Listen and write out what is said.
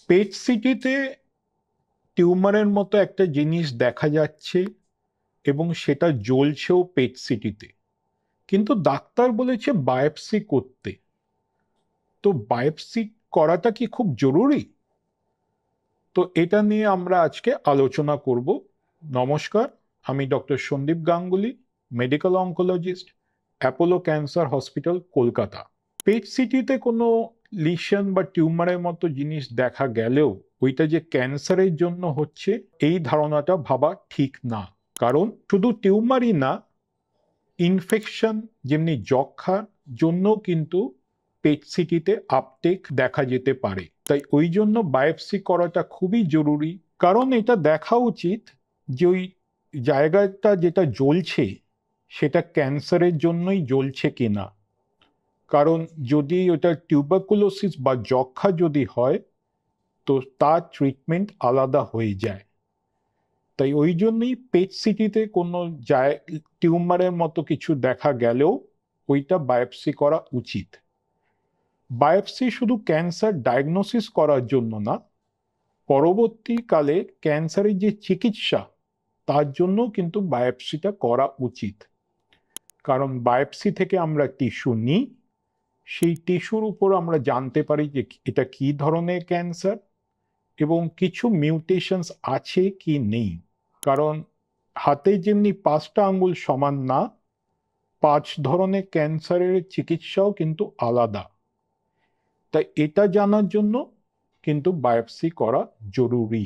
পেট সিটিতে টিউমারের মতো একটা জিনিস দেখা যাচ্ছে এবং সেটা জ্বলছেও পেট সিটিতে, কিন্তু ডাক্তার বলেছে বায়োপসি করতে। তো বায়োপসি করাটা কি খুব জরুরি? তো এটা নিয়ে আমরা আজকে আলোচনা করব। নমস্কার, আমি doctor Sandip Ganguly, medical oncologist, Apollo cancer hospital, Kolkata. PET সিটিতে কোনো লিশন বা টিউমারের মতো জিনিস দেখা গেলেও ওইটা যে ক্যান্সারের জন্য হচ্ছে এই ধারণাটা ভাবা ঠিক না। কারণ শুধু টিউমারই না, ইনফেকশন যেমনি যক্ষার জন্য কিন্তু পেট সিটিতে আপটেক দেখা যেতে পারে। তাই ওই জন্য বায়োপসি করাটা খুবই জরুরি। কারণ এটা দেখা উচিত যে ওই জায়গাটা যেটা জ্বলছে সেটা ক্যান্সারের জন্যই জ্বলছে কিনা। কারণ যদি ওটা টিউবারকুলোসিস বা যক্ষা যদি হয় তো তার ট্রিটমেন্ট আলাদা হয়ে যায়। তাই ওই জন্যই পেট সিটিতে কোনো টিউমারের মতো কিছু দেখা গেলেও ওইটা বায়োপসি করা উচিত। বায়োপসি শুধু ক্যান্সার ডায়াগনোসিস করার জন্য না, পরবর্তীকালে ক্যান্সারের যে চিকিৎসা তার জন্য কিন্তু বায়োপসিটা করা উচিত। কারণ বায়োপসি থেকে আমরা টিস্যু নিই, সেই টিস্যুর উপর আমরা জানতে পারি যে এটা কি ধরনের ক্যান্সার এবং কিছু মিউটেশনস আছে কি নেই। কারণ হাতে যেমনি 5টা আঙ্গুল সমান না, 5 ধরনের ক্যান্সারের চিকিৎসাও কিন্তু আলাদা। তাই এটা জানার জন্য কিন্তু বায়োপসি করা জরুরি।